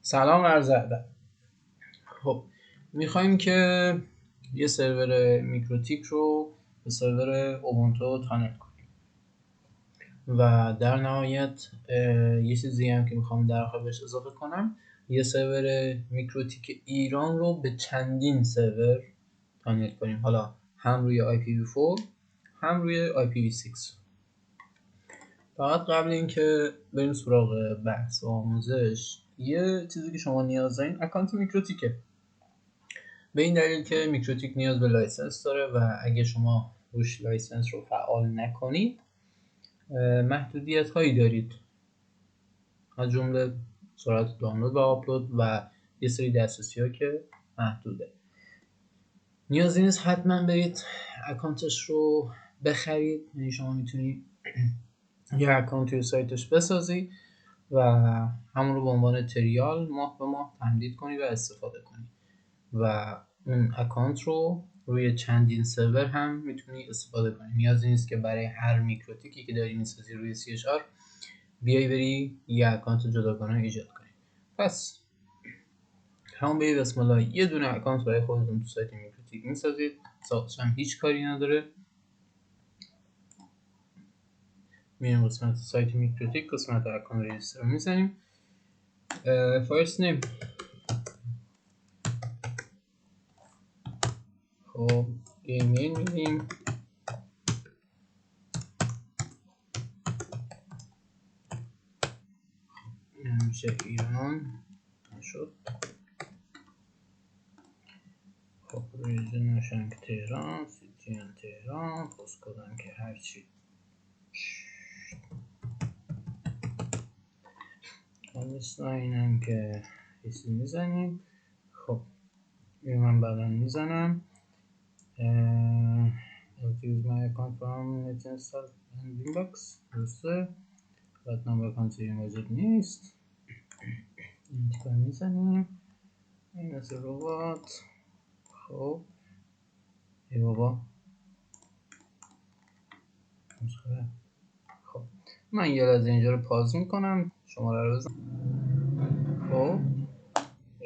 سلام عرض ادب. خب میخوایم که یه سرور میکروتیک رو به سرور اوبونتو تانل کنیم و در نهایت یه چیزی هم که میخوام در آخر بهش اضافه کنم، یه سرور میکروتیک ایران رو به چندین سرور تانل کنیم، حالا هم روی IPv4 هم روی IPv6. فقط قبل اینکه بریم سراغ بحث و آموزش، یه چیزی که شما نیاز دارین اکانت میکروتیکه، به این دلیل که میکروتیک نیاز به لایسنس داره و اگه شما روش لایسنس رو فعال نکنید محدودیت هایی دارید، از جمله سرعت دانلود و آپلود و یه سری دسترسی ها که محدوده. نیازی نیست حتما برید اکانتش رو بخرید، یعنی شما میتونید یه اکانت توی سایتش بسازی و همون رو به عنوان تریال ماه به ماه تمدید کنی و استفاده کنی و اون اکانت رو روی چندین سرور هم میتونی استفاده کنی. نیازی نیست که برای هر میکروتیکی که داری میسازی روی CHR بیای بری یه اکانت جداگانه ایجاد کنی. پس همون برید بسم الله یه دونه اکانت برای خودتون تو سایت میکروتیک میسازید، ساختش هم هیچ کاری نداره. میریم قسمت سایت میکروتیک، قسمت اکانت رجیستر رو میزنیم. فرست نیم، خب ایمیل میدیم، میشه ایران شد. خب ریژنشم که تهران، سیتی هم تهران، پست کدم که هرچی پالستاین هم که ایسی میزنیم. خب این من بعدا میزنم use my account from net install and inbox، درسته. بعد نمبر اکانت موجود نیست، اینتیکار میزنیم، این از ربات. خب ای بابا مسخره. خب من یه لحظه اینجا رو پاز میکنم، شماره رو بزنم. خب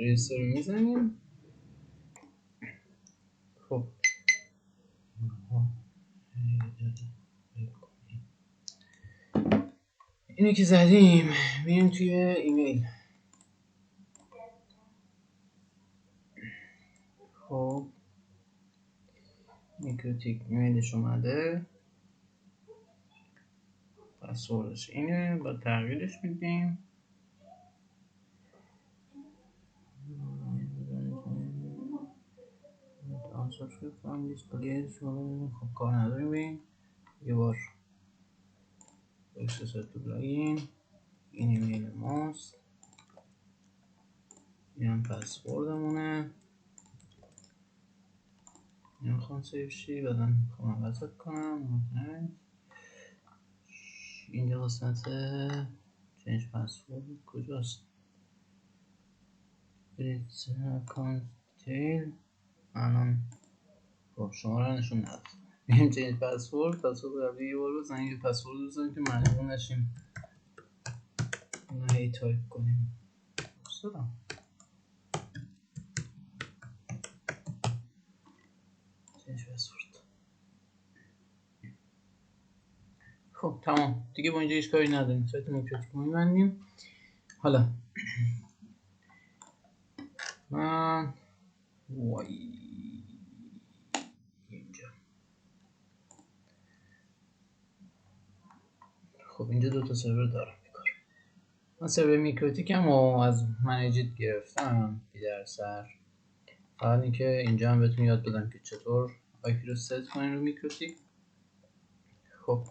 رجیستر رو میزنیم. خب اینو که زدیم بریم توی ایمیل. خب میکروتیک ایمیلش اومده، پسوردش اینه، با تغییرش میدیم. خب کار نداریم، بریم یه بار اکسس تو لاگین. این ایمیل ماست، این هم پسوردمونه، این میخوام سیو شی، بعدا میخوام وسط کنم. اینجا قسمت چنج پسورد کجاست؟ برید اکانت دیتیل، الان خب شما رو نشون نداد. بریم چنج پسورد قبلی یه بار بزنیم، یه پسورد بزنیم که مجبور نشیم اون هی تایپ کنیم. بستدم چنج پسورد. خب تمام دیگه، با اینجا هیچ کاری نداریم، سایت میکروتیک رو میبندیم. حالا من وای اینجا، خب اینجا دوتا سرور دارم میکارم. من سرور میکروتیکم رو از منیجیت گرفتم بی در سر، فقط اینکه اینجا هم بهتون یاد بدم که چطور آیپی رو ست کنین رو میکروتیک. خب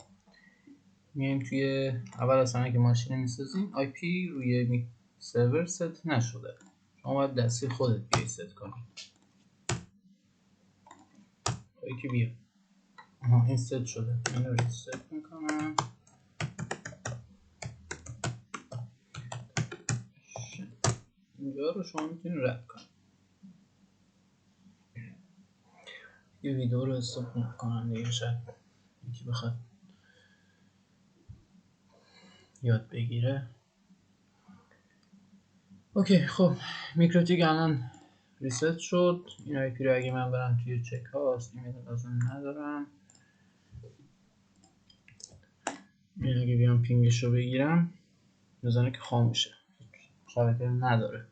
میایم توی اول اصلا که ماشین میسازیم آیپی روی سرور ست نشده، شما باید دستی خودت بیای ست کنی. آیپی بیا، این ست شده، من رو ریست میکنم. اینجا رو شما میتونید رد کنید. یه ویدیو رو استاپ میکنم دیگه، شاید یکی بخواد یاد بگیره. اوکی خب میکروتیک الان ریست شد. این آی پی رو اگه من برم توی چک هاست ایمیل لازم ندارم. این اگه بیام پینگش رو بگیرم میزنه که خاموشه، شبکه نداره،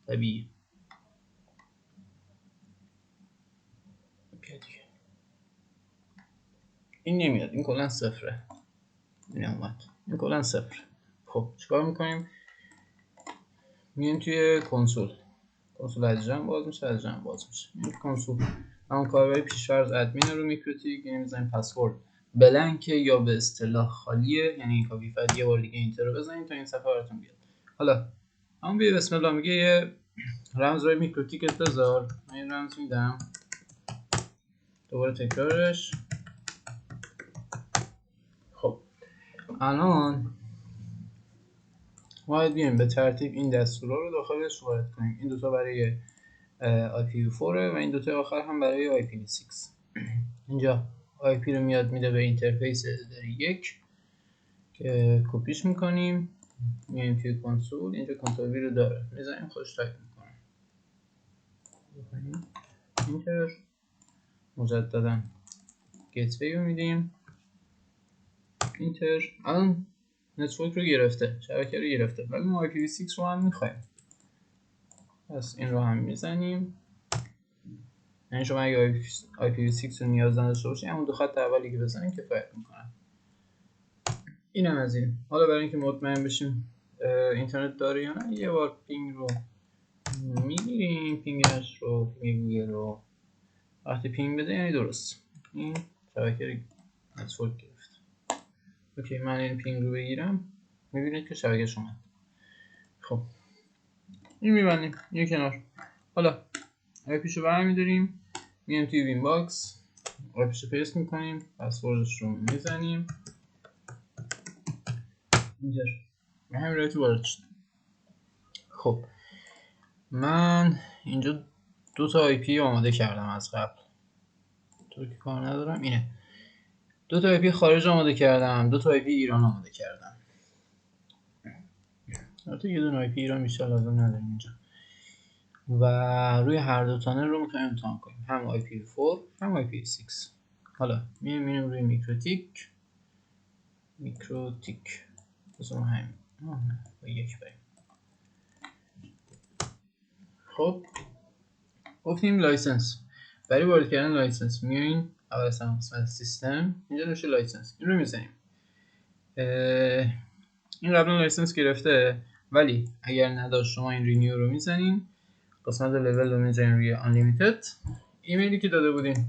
طبیعی. این نمیاد، این کلا صفره. این اومد، این کلا صفر. خب چیکار میکنیم؟ میایم توی کنسول از جمع باز میشه، از جمع باز میشه. این کنسول همون کاربری پیش‌فرض ادمین رو میکروتیک، یعنی میزنیم پسورد بلنکه یا به اصطلاح خالیه، یعنی این کپی فایل. یه بار دیگه اینتر رو بزنید تا این صفحه براتون بیاد. حالا همون بیا بسم الله میگه یه رمز روی میکروتیکت بذار. من این رمز میدم، دوباره تکرارش. خب الان ما بیایم به ترتیب این دستورا رو داخلش وارد کنیم. این دوتا برای IPv4 و این دوتا آخر هم برای IPv6. اینجا IP رو میاد میده به اینترفیس ادر 1 که کپیش میکنیم، میایم توی کنسول. اینجا کنسول وی رو داره، میزنیم خودش تایپ میکنه. اینتر، مجددا گیتوی رو میدیم، اینتر. الان نتورک رو گرفته، شبکه رو گرفته، ولی ما IPv6 رو هم میخوایم. پس این رو هم میزنیم. یعنی شما اگه IPv6 رو نیاز نداشته باشید همون دو خط اولی که بزنید کفایت میکنه. اینم از این. حالا برای اینکه مطمئن بشیم اینترنت داره یا نه، یه بار پینگ رو میگیریم، پینگش رو، پینگ گوگل رو. وقتی پینگ بده یعنی درست، این شبکه نتورک گرفت. اوکی من این پینگ رو بگیرم، میبینید که شبکه اومد. خب این میبندیم این کنار. حالا آیپیشو برمیداریم، میایم توی وین باکس، آیپیشو پیست میکنیم، پسوردش رو میزنیم اینجا به همین راحتی وارد شد. خب من اینجا دو تا آی پی آماده کردم از قبل، تو که کار ندارم. اینه دو تا آی پی خارج آماده کردم، دو تا آی پی ایران آماده کردم. البته یه دونه آی پی ایران بیشتر لازم نداریم اینجا. و روی هر دو تانل رو میخوایم امتحان کنیم، هم آی پی 4 هم آی پی 6. حالا میایم روی میکروتیک بذارم همین با یک بریم. خب گفتیم لایسنس، برای وارد کردن لایسنس میایم اول از همه قسمت سیستم، اینجا نوشته لایسنس، این رو میزنیم. این قبلا لایسنس گرفته، ولی اگر نداشت شما این رینیو رو میزنین، قسمت لول رو میزنین روی انلیمیتد. ایمیلی که داده بودین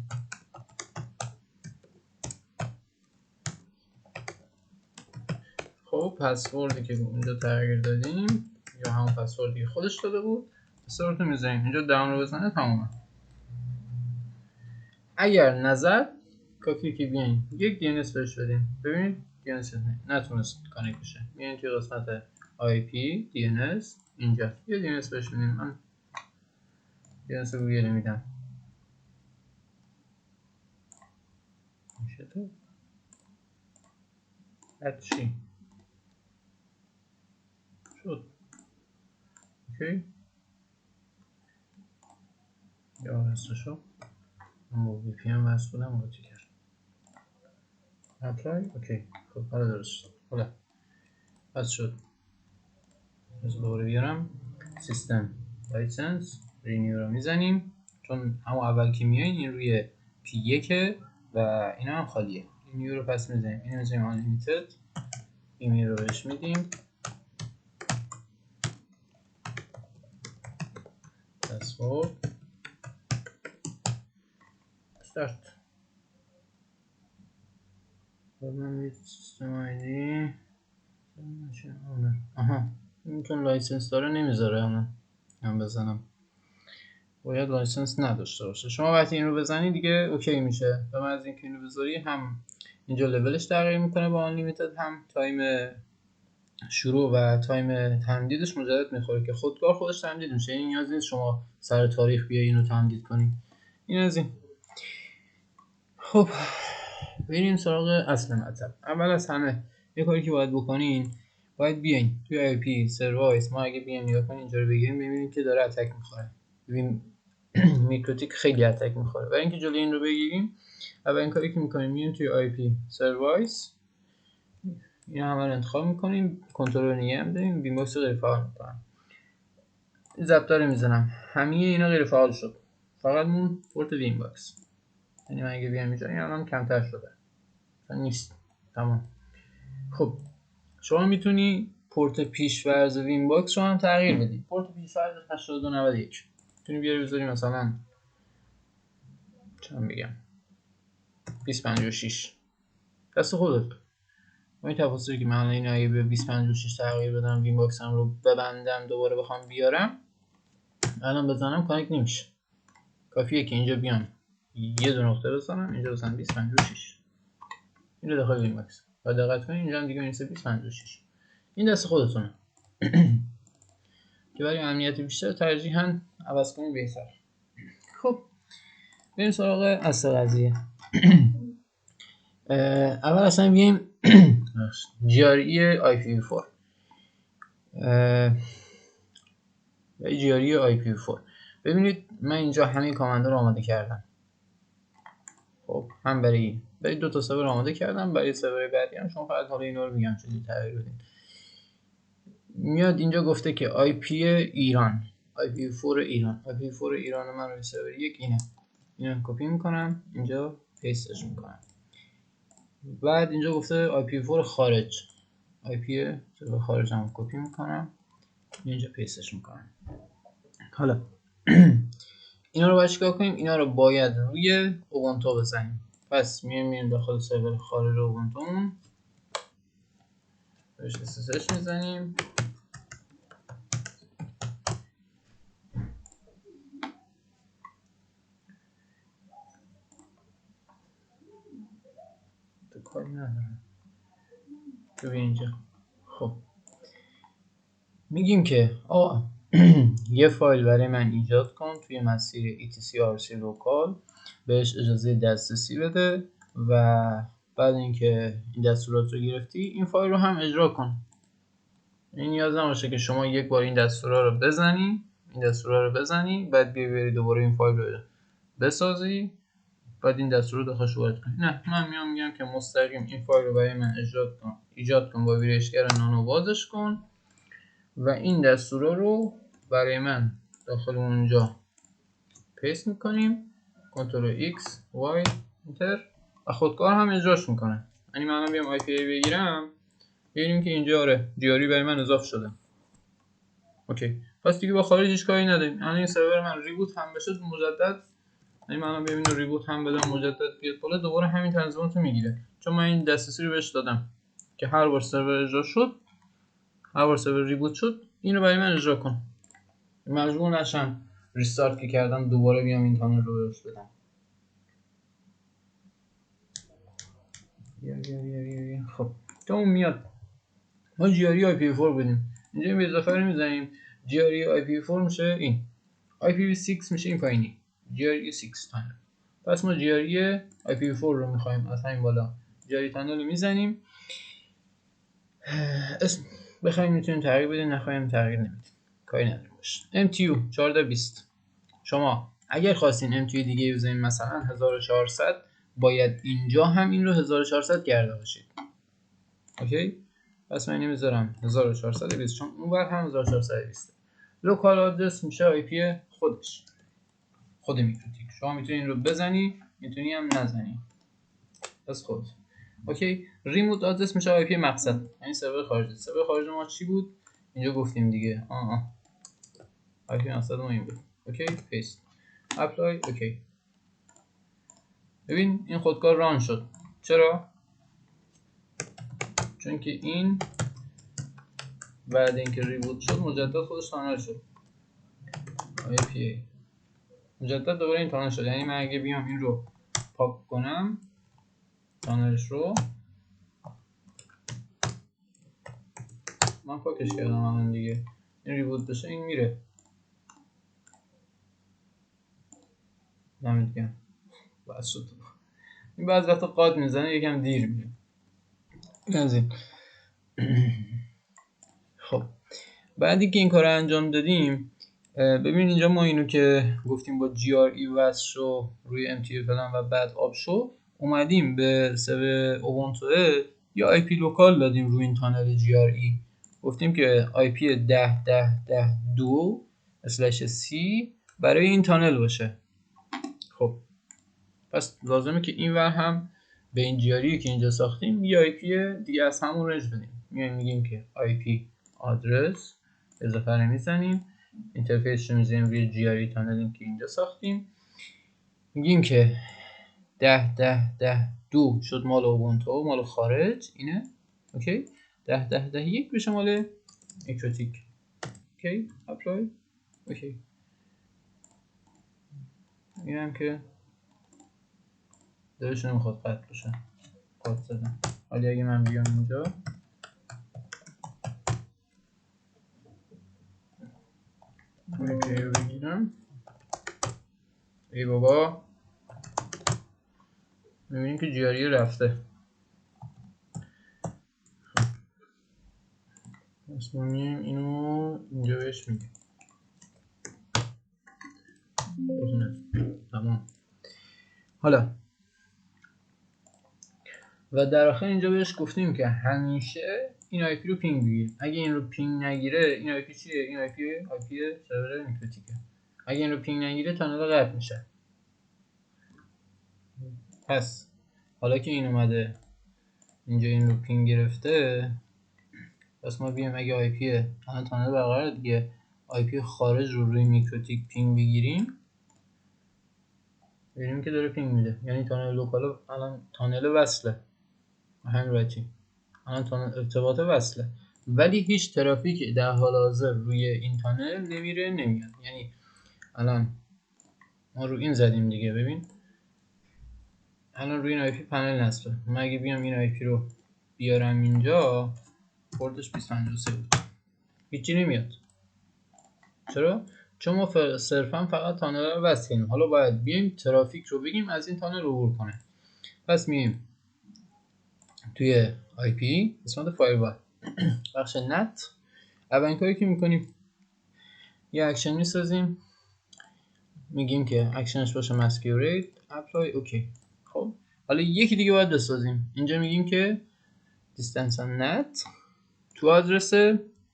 خب پسوردی که اونجا تغییر دادیم یا همون پسوردی که خودش داده بود، پسورد رو میزنیم اینجا، داون رو بزنه تمومه. اگر نظر کافیه که بیاین یک DNS بهش بدین. ببینید DNS نتونست کانکت بشه، میاین توی قسمت IP DNS اینجا یه DNS بهش بدین. من DNS گوگل میدم. میشه تو چی شد؟ اوکی یا هستشو من با VPN وصل بودم قاطی کرد. اپلای اوکی. خب حالا درست شد. حالا بس شد. از دوباره بیارم سیستم لایسنس رینیو رو میزنیم، چون همون اول که میایین این روی P1 و اینا هم خالیه. رینیو رو پس میزنیم، اینو میزنیم انلیمیتد، ایمیل رو بهش میدیم، پسورد استارت. من سیستم آیدی آها این چون لایسنس داره نمیذاره من بزنم، باید لایسنس نداشته باشه. شما وقتی این رو بزنی دیگه اوکی میشه. و من از اینکه اینو بذاری هم اینجا لولش تغییر میکنه با انلیمیتد، هم تایم شروع و تایم تمدیدش مجدد میخوره که خودکار خودش تمدید میشه، این نیاز نیست شما سر تاریخ بیای اینو تمدید کنی. این از این. خب بریم سراغ اصل مطلب. اول از همه یه کاری که باید بکنین، باید بیاین توی آی پی سروایس. ما اگه بیایم نگاه کنیم اینجا رو بگیریم ببینیم که داره اتک میخوره. ببین میکروتیک خیلی اتک میخوره. برای اینکه جلوی این رو بگیریم اولین کاری که میکنیم میایم توی آی پی سروایس، این همه رو انتخاب میکنیم، کنترل نگه هم داریم، وین باکس رو غیر فعال میکنم. این ضبطا رو میزنم، همه اینا غیر فعال شد، فقط مون پورت وین باکس. یعنی من اگه بیام اینجا این الان کمتر شده، نیست. تمام. خب شما میتونی پورت پیش‌فرض وین باکس رو هم تغییر بدی. پورت پیش‌فرض 8291 میتونی بیاری بذاری مثلا چند بگم 2056، دست خودت. با این تفاصیلی که من الان اگه به 2056 تغییر بدم، وین باکسم رو ببندم، دوباره بخوام بیارم، الان بزنم کانکت نمیشه. کافیه که اینجا بیام یه دو نقطه بزنم، اینجا بزنم 2056، این رو داخل وین باکس. و دقت کنید اینجا هم دیگه میرسه 2056. این دست خودتونه که برای امنیت بیشتر ترجیحاً عوض کنید بهتر. خب بریم سراغ اصل قضیه. اول اصلا بیایم GRE IPv4 GRE IPv4 ببینید من اینجا همه کامندا رو آماده کردم. خب هم برای دو تا سرور آماده کردم، برای سرور بعدی هم شما فقط حالا اینا رو میگم چجوری تغییر بدین. میاد اینجا گفته که IP ایران، IPv4 ایران، IPv4 ایران من روی سرور یک اینه. اینو کپی میکنم اینجا پیستش میکنم. بعد اینجا گفته IPv4 خارج، IP سرور خارج هم کپی میکنم اینجا پیستش میکنم. حالا اینا رو باید چیکار کنیم؟ اینا رو باید روی اوبونتو بزنیم. پس میایم داخل سرور خارج اوبونتومون بهش SSH میزنیم. تو کاری ندارم تو اینجا. خب میگیم که یه فایل برای من ایجاد کن توی مسیر etcrc لوکال، بهش اجازه دسترسی بده و بعد اینکه این دستورات رو گرفتی این فایل رو هم اجرا کن. این نیاز نباشه که شما یک بار این دستورا رو بزنی بعد بیاری دوباره این فایل رو بسازی بعد این دستور رو داخلش وارد کنی. نه، من میگم که مستقیم این فایل رو برای من ایجاد کن با ویرایشگر نانو بازش کن و این دستورا رو برای من داخل اونجا پیست میکنیم، کنترل X Y انتر و خودکار هم اجراش میکنه. یعنی من بیام آی پی بگیرم ببینیم که اینجا آره جیاری برای من اضافه شده. اوکی، پس دیگه با خارجش کاری نداریم. الان این سرور من ریبوت هم بشه مجدد، یعنی من بیام اینو ریبوت هم بدم مجدد بیاد بالا، دوباره همین تنظیمات رو میگیره، چون من این دسترسی رو بهش دادم که هر بار سرور اجرا شد، هر بار سرور ریبوت شد اینو برای من اجرا کن. مجبور نشم ریستارت که کردم دوباره بیام این کانال رو بهش بدم. خب تا اون میاد ما GRE IPv4 بدیم. اینجا این به اضافه رو میزنیم. GRE IPv4 میشه این، IPv6 میشه این پایینی GRE 6 تانل. پس ما GRE IPv4 رو میخوایم از همین بالا GRE تانل رو میزنیم. اسم بخوایم میتونیم تغییر بدیم، نخواهیم تغییر نمیدیم، کاری نداریم باشه. MTU 1420 شما اگر خواستین MTU دیگه بزنید مثلا 1400 باید اینجا هم این رو 1400 کرده باشید. اوکی، پس من میذارم 1420 چون اون بر هم 1420. لوکال آدرس میشه آی پی خودش، خود میکروتیک. شما میتونی این رو بزنی میتونی هم نزنی، پس خود. اوکی، ریموت آدرس میشه آی پی مقصد، یعنی سرور خارجی. سرور خارجی ما چی بود اینجا گفتیم دیگه، آی پی مقصد ما این بود. اوکی، پیست اپلای. اوکی، ببین این خودکار ران شد. چرا؟ چون که این بعد اینکه ریبوت شد مجدد خودش تانل شد. IPA مجدد دوباره این تانل شد. یعنی من اگه بیام این رو پاک کنم تانلش رو، من پاکش کردم الان دیگه، این ریبوت بشه این میره. دمت گرم. بس شد. این بعضی وقتا قاد میزنه یکم دیر میره. این از این. خب بعدی که این کار رو انجام دادیم، ببین اینجا ما اینو که گفتیم با GRE وصل شو روی MTU فلان و بعد آب شو، اومدیم به سرور اوبونتو یا آی پی لوکال دادیم روی این کانال GRE، گفتیم که IP 10.10.10.2/c برای این تانل باشه. خب پس لازمه که این ور هم به این GRE که اینجا ساختیم یه IP دیگه از همون رنج بدیم. میگیم که IP آدرس اضافه رو میزنیم، اینترفیسش رو میزنیم روی GRE تانلی که اینجا ساختیم، میگیم که 10.10.10.2 شد مال اوبونتو، مال خارج اینه. اوکی 10.10.10.1 بشه مال میکروتیک. اوکی اپلای. اوکی اینم که دلش نمیخواد قطع بشه، قطع زدم. ولی اگه من بیام اینجا اوکی رو بگیرم، ای بابا میبینیم که جیاری رفته. پس ما میایم اینو اینجا بهش میگیم تمام. حالا و در آخر اینجا بهش گفتیم که همیشه این آی پی رو پینگ بگیر. اگه این رو پینگ نگیره، این آی پی چیه؟ این آی پی سرور میکروتیکه. اگه این رو پینگ نگیره تانل قطع میشه. پس حالا که این اومده اینجا این رو پینگ گرفته، پس ما بیایم اگه آی پی الان تانل برقرار دیگه، آی پی خارج رو روی میکروتیک پینگ بگیریم، ببینیم که داره پینگ میده، یعنی تانل لوکال الان تانل وصله، همین راحتی الان تانل ارتباط وصله، ولی هیچ ترافیک در حال حاضر روی این تانل نمیره نمیاد. یعنی الان ما رو این زدیم دیگه، ببین الان روی این آی پی پنل نصبه. من اگه بیام این آی پی رو بیارم اینجا، پورتش 253 بود، هیچی نمیاد. چرا؟ چون ما صرفا فقط تانل رو وصلیم. حالا باید بیایم ترافیک رو بگیم از این تانل عبور کنه. پس میایم توی آی پی قسمت فایروال بخش نت، اولین کاری که میکنیم یه اکشن میسازیم، میگیم که اکشنش باشه مسکیورید اپلای. اوکی خب حالا یکی دیگه باید بسازیم. اینجا میگیم که دیستنس نت تو آدرس،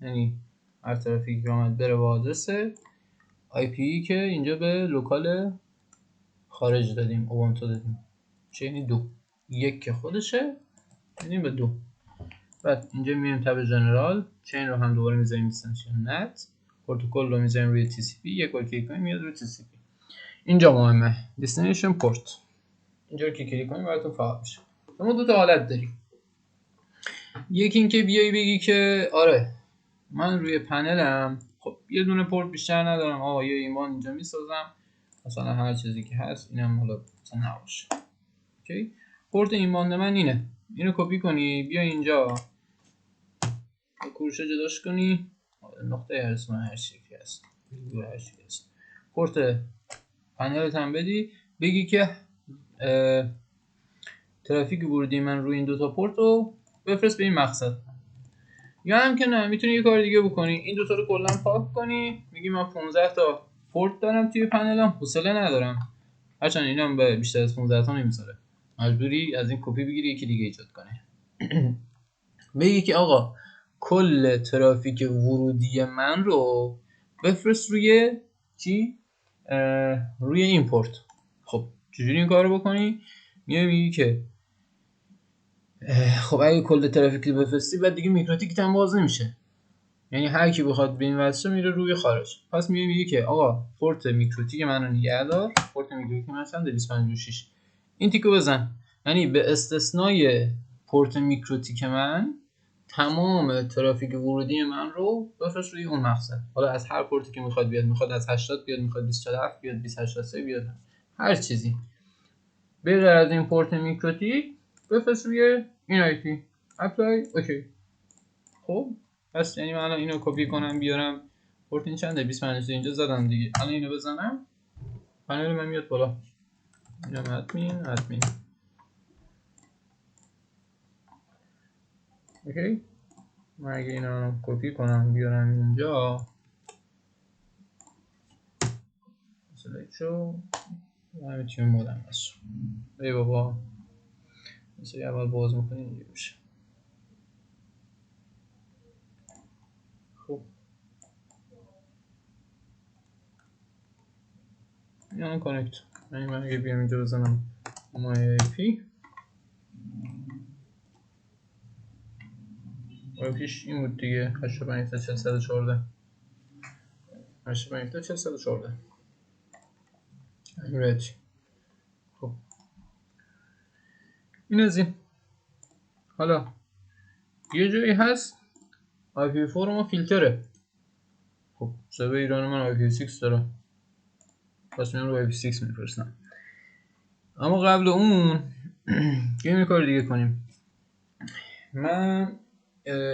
یعنی هر ترافیک بیامد بره با آدرس آی پی که اینجا به لوکال خارج دادیم، اوبونتو دادیم، چه یعنی 2 1 که خودشه یعنی به 2. بعد اینجا میایم تب جنرال، چین رو هم دوباره میذاریم دیستنس نت، پروتکل رو میذاریم روی تی سی پی، یک بار کلیک کنیم میاد روی تی سی پی. اینجا مهمه دستینیشن پورت، اینجا رو که کلیک کنیم براتون فعال میشه. ما دو تا حالت داریم، یکی اینکه بیای بگی که آره من روی پنلم خب یه دونه پورت بیشتر ندارم، آقا یه ایمان اینجا میسازم مثلا هر چیزی که هست اینم حالا مثلا نباشه. اوکی پورت ایمان من اینه، اینو کپی کنی بیا اینجا کوروشه جداش کنی، نقطه ارسمان هر شکلی هست هر شکلی هست، پورت پنلت هم بدی، بگی که ترافیک ورودی من روی این دوتا پورت رو بفرست به این مقصد. یا هم که نه میتونی یه کار دیگه بکنی، این دوتا رو کلا پاک کنی، میگی من 15 تا پورت دارم توی پنلم، حوصله ندارم، هرچند اینم به بیشتر از 15 تا نمیذاره، مجبوری از این کپی بگیری یکی دیگه ایجاد کنی. بگی که آقا کل ترافیک ورودی من رو بفرست روی چی؟ روی این پورت. خب چجوری این کار رو بکنی؟ میگی که خب اگه کل ترافیک رو بفرستی بعد دیگه میکروتیک هم باز نمیشه، یعنی هر کی بخواد به این واسه میره روی خارج. پس میگه که آقا پورت میکروتیک منو نگه دار، پورت میکروتیک من چند 256 این تیکو بزن، یعنی به استثنای پورت میکروتیک من تمام ترافیک ورودی من رو بفرست روی اون مقصد. حالا از هر پورتی که میخواد بیاد، میخواد از 80 بیاد، میخواد 247 بیاد، 283 بیاد، هر چیزی بغیر از این پورت میکروتیک بفرست روی این آی پی اپلای. اوکی خب پس یعنی من الان اینو کپی کنم بیارم، پورت این چنده 25 اینجا زدم دیگه، الان اینو بزنم پنل من میاد بالا، اینم ادمین اوکی من اگه اینا رو کپی کنم بیارم اینجا سلکت شو همه چی مودم بس. ای بابا مثلا اول باز میکنیم اینجا میشه. خب یعنی کانکت من اگه بیام اینجا بزنم مای IP پیش این بود دیگه 85 تا 414 85 تا 414 رایت. خب این از این. حالا یه جایی هست IP4 ما فیلتره. خب سرور ایران من IP6 داره پس من رو IP6 میفرستم. اما قبل اون یه کار دیگه کنیم. من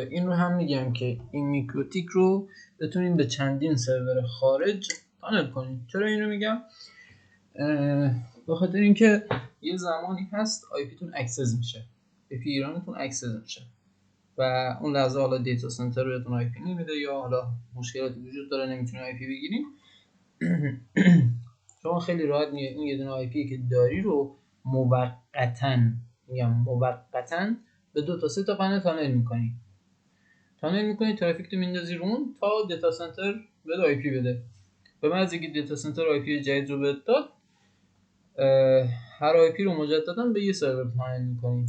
این رو هم میگم که این میکروتیک رو بتونیم به چندین سرور خارج کانال کنیم. چرا اینو میگم؟ به خاطر اینکه یه زمانی هست آی پیتون اکسس میشه، آی پی ایرانتون اکسس میشه و اون لحظه حالا دیتا سنتر بهتون آی پی نمیده یا حالا مشکلاتی وجود داره نمیتونید آی پی بگیریم. شما خیلی راحت میگه اون یه دونه آی پی که داری رو موقتاً به 2 تا 3 تا پنل تانل میکنی ترافیک تو میندازی رون تا دیتا سنتر بده آی پی بده. به محض اینکه دیتا سنتر آی پی جدید رو بهت داد هر آی پی رو مجددا به یه سرور تانل میکنی.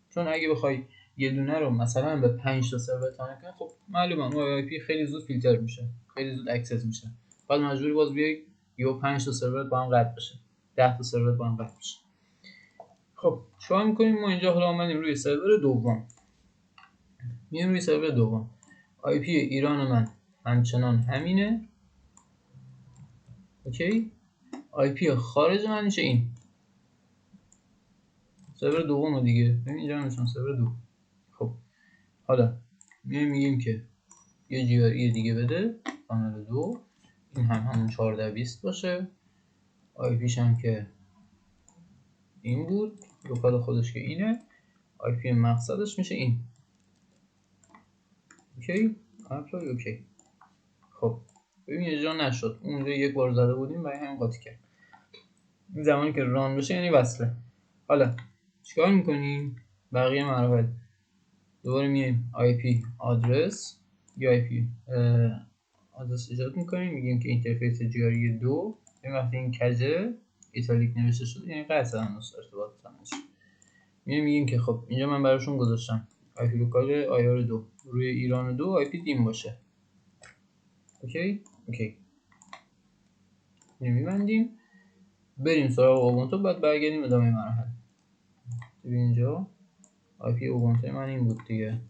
چون اگه بخوای یه دونه رو مثلا به 5 تا سرور تانل کنی خب معلومه اون آی پی خیلی زود فیلتر میشه، خیلی زود اکسس میشه، بعد مجبوری باز بیای یا 5 تا سرور با هم قطع بشه، 10 تا سرور با هم قطع بشه. خب چیکار میکنیم ما اینجا؟ حالا اومدیم روی سرور دوم، میایم روی سرور دوم آی پی ایران من همچنان همینه. اوکی. آی پی خارج من میشه این سرور دوم دیگه. ببین اینجا میشون سرور دو. خب حالا میگیم که یه جی آر ای دیگه بده کانال 2 این همون 1420 باشه. آی پیش هم که این بود، لوکال خودش که اینه، آی پی مقصدش میشه این. اوکی اپلای اوکی. خب ببین یه جا نشد، اونجا یک بار زده بودیم برای همین قاطی کرد. این زمانی که ران بشه یعنی وصله. حالا چیکار میکنیم؟ بقیه مراحل دوباره میایم آی پی آدرس یا آی پی آدرس ایجاد میکنیم، میگیم که اینترفیس جی آر ای 2 این وقتی این کجه ایتالیک نوشته شده یعنی قطعا هنوز ارتباط تماس. میگیم که خب اینجا من براشون گذاشتم آی پی لوکال آی آر 2 روی ایران 2 آی پی دیم باشه. اوکی میبندیم بریم سراغ اوبونتو، بعد برگردیم ادامه مراحل. اینجا آی پی اوبونتو من این بود دیگه،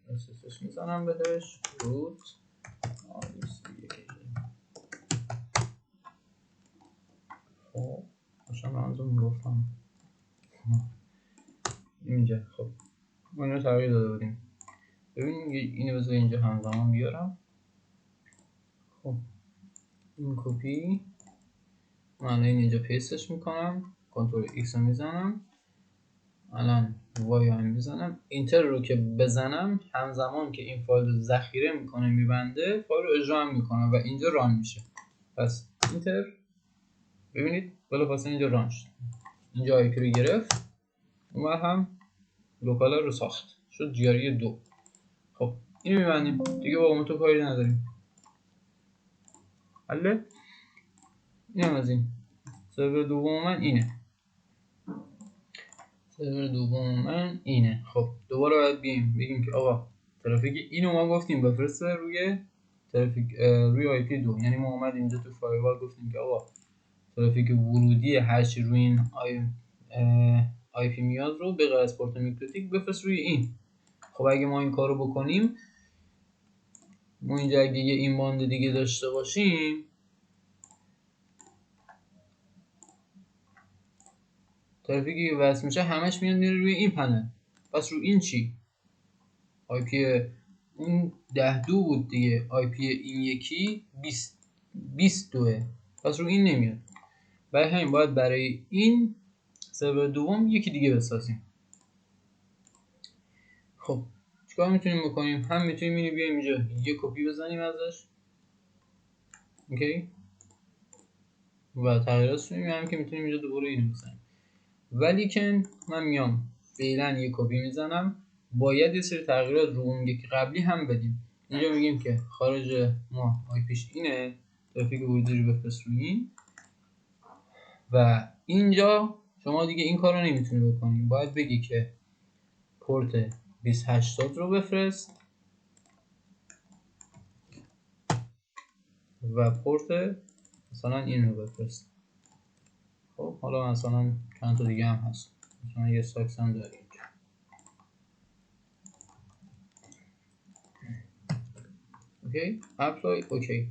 اساسش میزنم بهش روت خب باشم منظور میگفتم اینجا. خب ما اینو تغییر داده بودیم. ببینیم اینو بذار اینجا همزمان بیارم. خب این کپی من الان اینجا پیستش میکنم، کنترل ایکس رو میزنم، الان وای هم میزنم، اینتر رو که بزنم همزمان که این فایل رو ذخیره میکنه میبنده فایل رو اجرا هم میکنه و اینجا ران میشه. پس اینتر ببینید بلافاصله اینجا ران شد، اینجا آی پی رو گرفت و هم لوکال رو ساخت شد جی آر ای 2. خب اینو میبندیم دیگه با اوبونتو کاری نداریم. حله اینم از این. سرور دوم من اینه. خب دوباره باید بگیم که آقا ترافیک اینو ما گفتیم بفرسته روی ترافیک روی آی پی 2، یعنی ما اومد اینجا تو فایروال گفتیم که آقا ترافیک ورودی هرچی روی این آی پی میاد رو به غیر از پورت میکروتیک بفرست روی این. خب اگه ما این کارو بکنیم، ما اینجا اگه یه این باند دیگه داشته باشیم ترافیکی که وصل میشه همش میره روی این پنل. پس رو این چی؟ آی پی اون 10.2 بود دیگه، آی پی این یکی 22. پس رو این نمیاد. برای همین باید برای این سرور دوم یکی دیگه بسازیم. خب چیکار میتونیم بکنیم؟ هم میتونیم اینو بیایم اینجا یه کپی بزنیم ازش، اوکی، و تغییراتش رو هم که میتونیم اینجا دوباره اینو بزنیم. ولی که من میام فعلا یه کپی میزنم، باید یه سری تغییرات رو اون یکی قبلی هم بدیم. اینجا میگیم که خارج ما آی پیش اینه، ترافیک ورودی رو بفرست روی این، و اینجا شما دیگه این کار رو نمیتونی بکنی، باید بگی که پورت 2080 رو بفرست و پورت مثلا این رو بفرست. خب حالا مثلا چند تا دیگه هم هست، مثلا یه ساکس هم داریم. اوکی، اپلای، اوکی.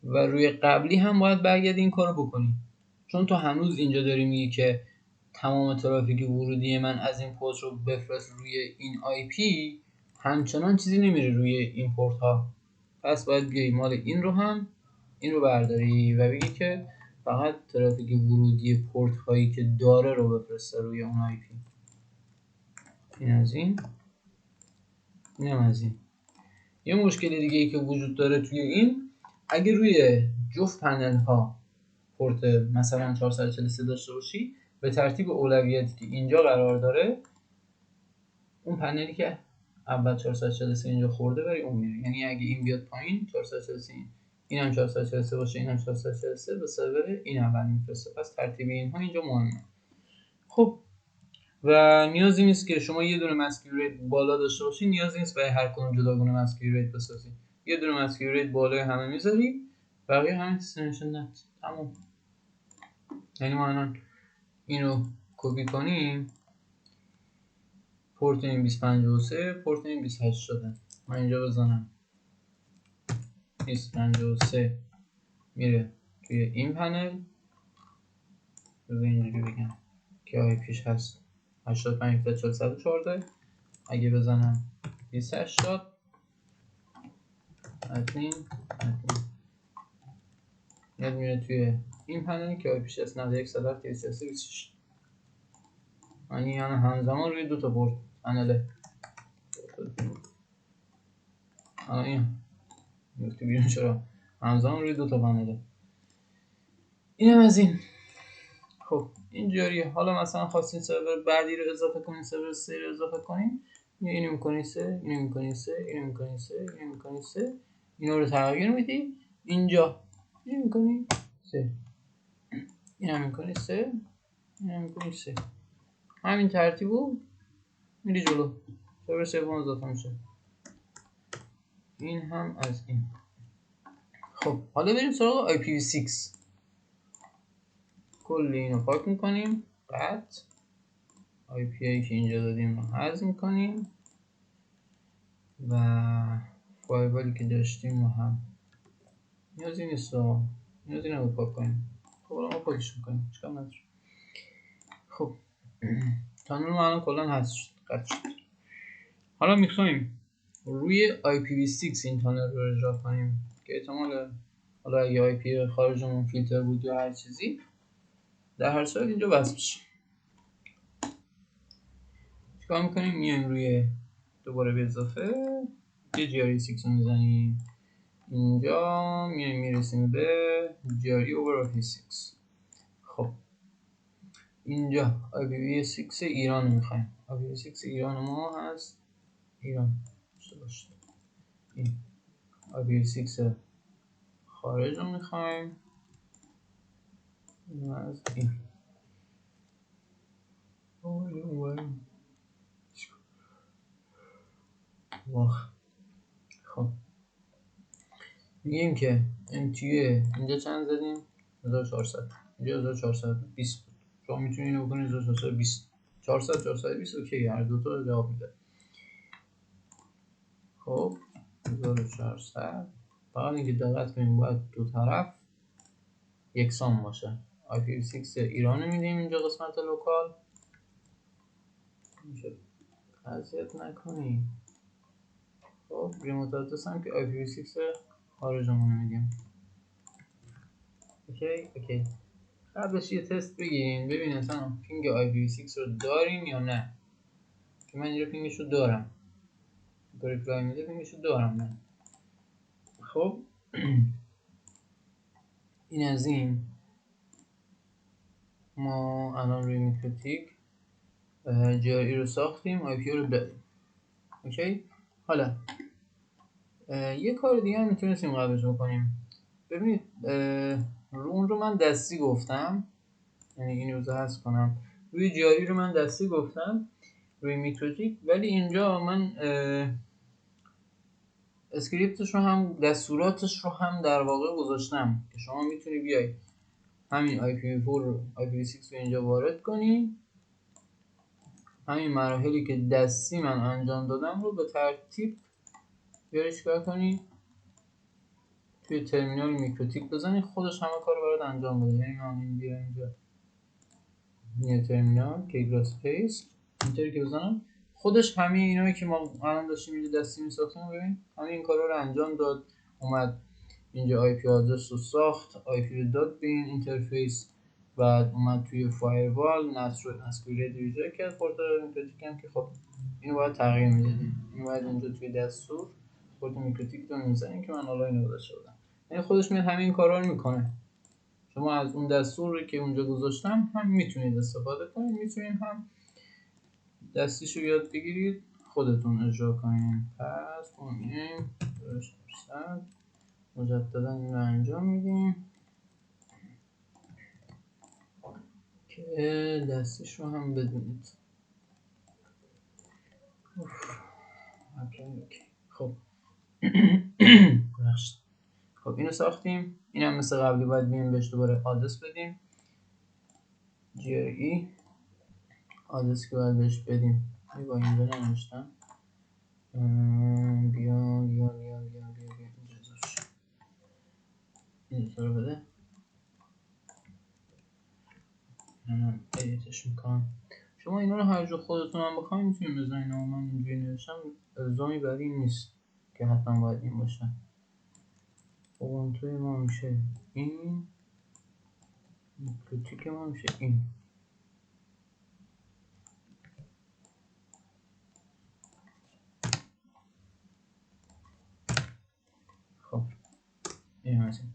و روی قبلی هم باید برگردی این کارو بکنی، چون تو هنوز اینجا داری میگی که تمام ترافیک ورودی من از این پورت رو بفرست روی این آی پی، همچنان چیزی نمیره روی این پورت ها. پس باید بیای مال این رو هم این رو برداری و بگی که فقط ترافیک ورودی پورت هایی که داره رو بفرسته روی اون آی پی. این از این، اینم از این. یه مشکل دیگه ای که وجود داره توی این، اگه روی جفت پنل ها پورت مثلا 443 داشته باشی، به ترتیب اولویتی که اینجا قرار داره، اون پنلی که اول 443 اینجا خورده برای اون میره. یعنی اگه این بیاد پایین 443 این هم 443 باشه، این هم 443 به سرور این اول میفرسته. پس ترتیب اینها اینجا مهمه. خب و نیازی نیست که شما یه دونه مسکیوریت بالا داشته باشی، نیازی نیست برای هر کدوم جداگونه مسکیوریت بسازی. یه دونه مسکیوریت بالای همه میذاری، بقیه همه دستینیشن نت، تمام. یعنی ما الان اینو کپی کنیم، پورت این 253 پورت این 28 شده، من اینجا بزنم 253 میره توی این پنل، بذار اینجوری بگم که آی پیش هست 85 اگه بزنم 280 ادمین یاد میره توی این پنل که آی پیش هست 91 یعنی همزمان روی دو تا پورت پنله. این نکته بیرون چرا همزمان روی دو تا پنله. اینم از این. خب اینجوریه. حالا مثلا خواستین سرور بعدی رو اضافه کنین، سرور 3 رو اضافه کنین، اینو میکنی 3، اینو میکنی 3، اینو میکنی 3، اینو میکنی 3، اینا رو تغییر میدی. اینجا اینو میکنی 3، اینو میکنی 3، اینو میکنی 3. همین ترتیبو میری جلو. سرور سوم اضافه میشه. این هم از این. خب حالا بریم سراغ IPv6. کل اینو پاک میکنیم، بعد IP که اینجا دادیم رو حذف میکنیم و فایبری که داشتیم رو هم نیازی نیست رو نیازی نبود پاک کنیم. خب ما پاکش میکنیم، چکار نداره. خب کانال ما الان کلا حذف شد، قطع شد. حالا میخوایم روی IPv6 این کانال رو اجرا کنیم که احتمال حالا اگه IP خارجمون فیلتر بود یا هر چیزی، در هر صورت اینجا وصل بشه. چیکار میکنیم؟ میایم روی دوباره به اضافه یه GRE6 رو میزنیم اینجا، میایم میرسیم به GRE over IP6. خب اینجا IPv6 ایران میخوایم. IPv6 ایران ما هست، ایران باشه. این IPv6 خارج رو میخوایم، این از این خب میگیم که MTU اینجا چند زدیم؟ 1400. اینجا 1420 بود. شما میتونید اینو بکنید 1420. 420 اوکی، هر دو تا جواب میده. خب 1400. فقط اینکه دقت کنیم باید دو طرف یکسان باشه. IPv6 ایران میدیم اینجا قسمت لوکال. میشه اذیت نکنیم. خب ریموت ادرس هم که IPv6 خارجمون میدیم. اوکی. قبلش یه تست بگیریم ببینیم مثلا پینگ IPv6 رو داریم یا نه، که من اینجا پینگش رو دارم. ریپلای میده بینگشو دارم من. خب این از این. ما الان روی میکروتیک جی رو ساختیم، آی پی رو دادیم. اوکی. حالا یه کار دیگه هم میتونستیم قبلش بکنیم. ببینید اون رو من دستی گفتم، یعنی این رو حذف کنم. روی جی رو من دستی گفتم روی میکروتیک، ولی اینجا من اسکریپتش رو هم دستوراتش رو هم در واقع گذاشتم که شما میتونی بیای همین IPv4 رو IPv6 رو اینجا وارد کنی، همین مراحلی که دستی من انجام دادم رو به ترتیب بیاری چیکار کنی توی ترمینال میکروتیک بزنی، خودش همه کار رو برات انجام بده. یعنی من این بیارم اینجا نیو ترمینال کیگرا سپیس اینطوری که بزنم، خودش همه اینایی که ما الان داشتیم اینجا دستی میساختیم، ببین همه این کارا رو انجام داد. اومد اینجا آی پی آدرس رو ساخت، آی پی رو داد به این اینترفیس، بعد اومد توی فایروال نسکوریت یوزر کرد پورت میکروتیک هم که خب اینو باید تغییر میدادیم. اینو باید اینجا توی دستور پورت میکروتیک رو میزنیم که من حالا اینو گذاشته بودم. یعنی خودش میاد همین کارا رو میکنه. شما از اون دستوری که اونجا گذاشتم هم میتونید استفاده کنید، میتونید هم دستیشو یاد بگیرید خودتون اجرا کنید. پس اونیم مجددا این رو انجام میدیم که دستش رو هم بدونید. خب خب اینو ساختیم. این هم مثل قبلی باید بیم بهش دوباره آدرس بدیم. GRE آدرس که باید بهش بدیم با اینجا ننوشتم. بیا اینجا رو بده. ادیتش میکنم. شما اینا رو هر جا خودتون هم بخواید میتونید بزنید. من اینجوری نوشتم، الزامی بر این نیست که حتما باید این باشه. اوبونتوی ما میشه این، میکروتیک ما میشه این. خب این هستیم.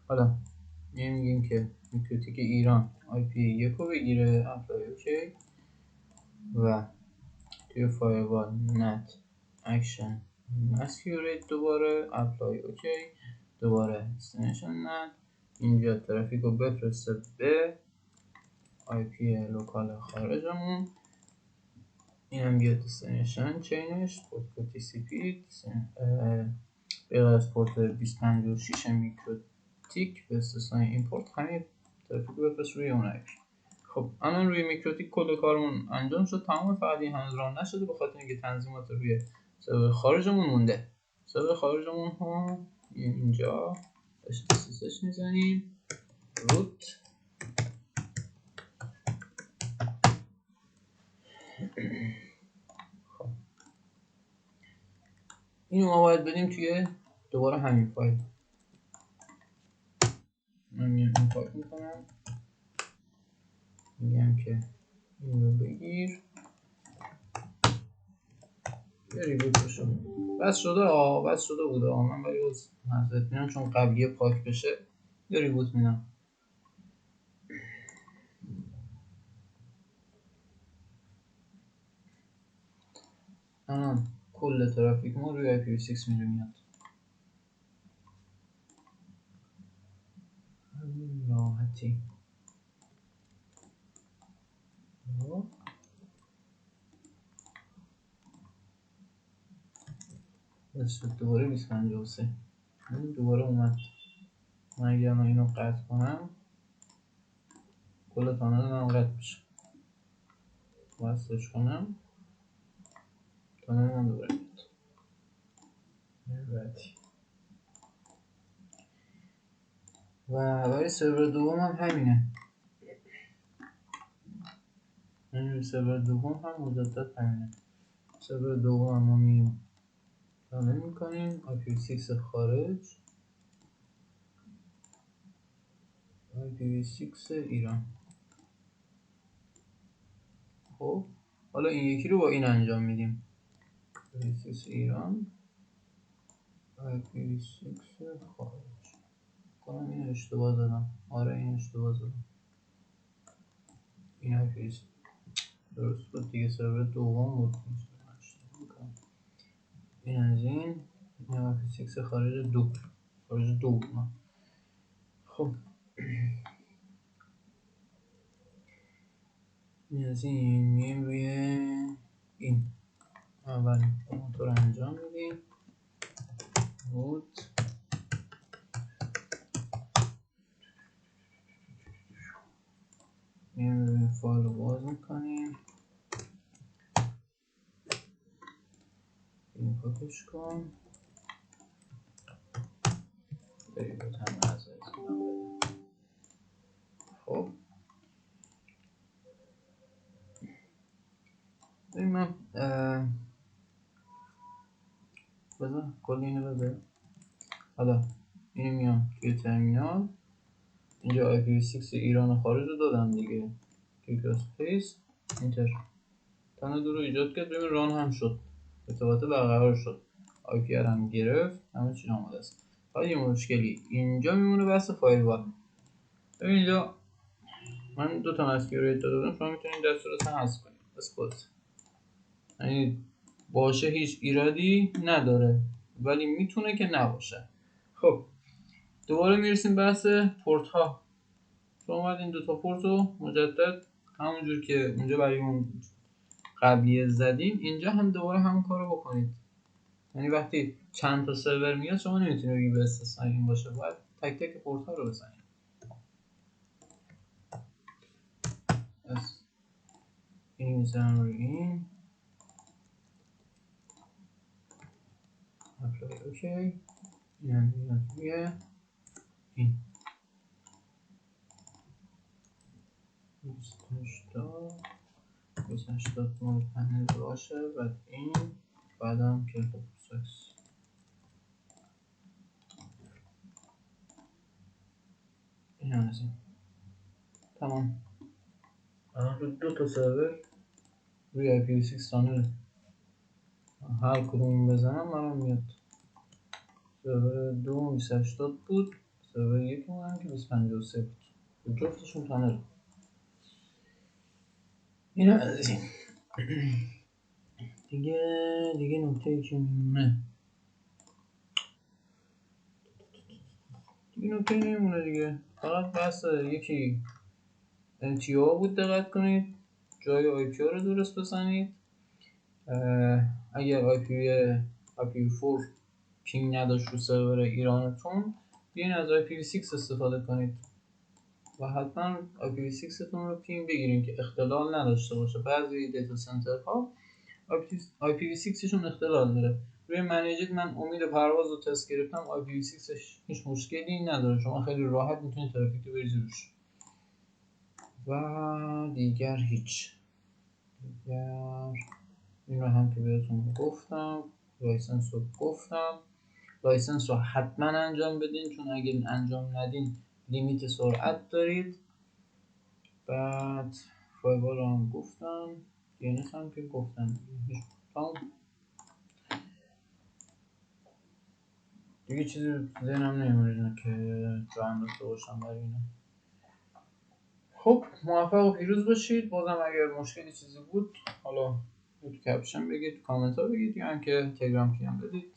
حالا میگیم که میکروتیک ایران آی پی 1 رو بگیره، اپلای اوکی، و توی فایروال نت اکشن مسکیوریت دوباره اپلای اوکی، دوباره دستینیشن نت، اینجا ترافیک رو بفرسته به آی پی لوکال خارجمون. این هم بیاد دستینیشن چینش پورت تی سی پی غیر از پورت 2056 میکروتیک به استثنای ایمپورت همین ترافیک رو بفرست روی اون آی پی. خب الان روی میکروتیک کل کارمون انجام شد تمام. فقط این هنوز ران نشده به خاطر اینکه تنظیمات روی سرور خارجمون مونده. سرور خارجمون ها اینجا اشتسش میزنیم روت خب اینو ما باید بدیم توی دوباره همین فایل. من میام این فایل میکنم، میگم که این رو بگیر یه ریبوت بشه. بس شده بس شده بوده من ولی از نظرت میرم چون قبلیه پاک بشه یه ریبوت میدم. الان کل ترافیک ما روی IPv6 میره میاد. همین راحتی. بس دوباره 253 این دوباره اومد. من اگر من اینو قطع کنم کل کانال من قطع میشه. وصلش کنم کانال من دوباره میاد. و برای سرور دوم هم همینه. این سرور دوم هم مجدد همینه. سرور دوم هم ما مییم کانال میکنیم IPv6 خارج، IPv6 ایران. خب حالا این یکی رو با این انجام میدیم. IPv6 ایران IPv6 خارج کنم. این اشتباه زدم. آره این اشتباه زدم. این IPv6 درست بود دیگه، سرور دوم بود. این از این IPv6 خارج دوم. خب این از این میایم روی این اولین کامنت رو انجام میدیم. بود میایم روی فایل رو باز میکنیم. این پاکش کن. بریم بود همه از خب بریم من بذار کل اینو بذاریم. حالا اینو میام توی ترمینال، اینجا IPv6 ایران خارج رو دادم دیگه. کلیک اسپیس اینتر. تنه رو ایجاد کرد. ببین ران هم شد، ارتباط برقرار شد، IP هم گرفت، همه چی آماده است. حالا یه مشکلی اینجا میمونه، بحث فایروال. ببین اینجا من دو تا مسکی رو داده بودم، شما میتونید دستورات هم حذف کنید. اسپات یعنی باشه هیچ ایرادی نداره، ولی میتونه که نباشه. خب دوباره میرسیم بحث پورت ها. شما اومد این دو تا پورت رو مجدد همونجور که اونجا برای اون قبلیه زدیم، اینجا هم دوباره همون کارو بکنید. یعنی وقتی چند تا سرور میاد شما نمیتونید بگید به استثنای این باشه، باید تک تک پورت ها رو بزنید. این میزنم روی این اپلای اوکی. این هم میاد روی این 280 مورد پنل باشه و این بعدم کلید پروسس. این هم از این تمام. الان رو دو تا سرور روی IPv6 تانل هر کدوم بزنم برام میاد. سرور دو 280 بود، سرور یک هم که 253 بود، جفتشون تانل. این هم از این. دیگه نکته که میمونه، دیگه نکته نمیمونه دیگه، فقط بحث یکی NTO بود. دقت کنید جای IP رو درست بزنید. اگر IPv4 پینگ نداشت رو سرور ایرانتون، بیاین از IPv6 استفاده کنید و حتما IPv6 تون رو پینگ بگیرین که اختلال نداشته باشه. بعضی دیتا سنتر ها IPv6 شون اختلال داره. روی منیجت من امید پرواز رو تست گرفتم، IPv6 هیچ مشکلی نداره، شما خیلی راحت میتونید ترافیک رو بریزید روش. و دیگر هیچ. دیگر این رو هم که بهتون گفتم، لایسنس رو گفتم. لایسنس رو حتما انجام بدین، چون اگر انجام ندین لیمیت سرعت دارید. بعد فایروال رو هم گفتم، DNS هم که گفتم. دیگه چیزی ذهنم نمیاد که جا داشته باشم برای اینا. خب موفق و پیروز باشید. بازم اگر مشکلی چیزی بود، حالا تو کپشن بگید، کامنت ها بگید، یا اینکه تلگرام پیام بدید،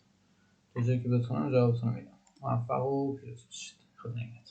تا جایی که بتونم جوابتون رو میدم. موفق و پیروز باشید. خدا نگهدار.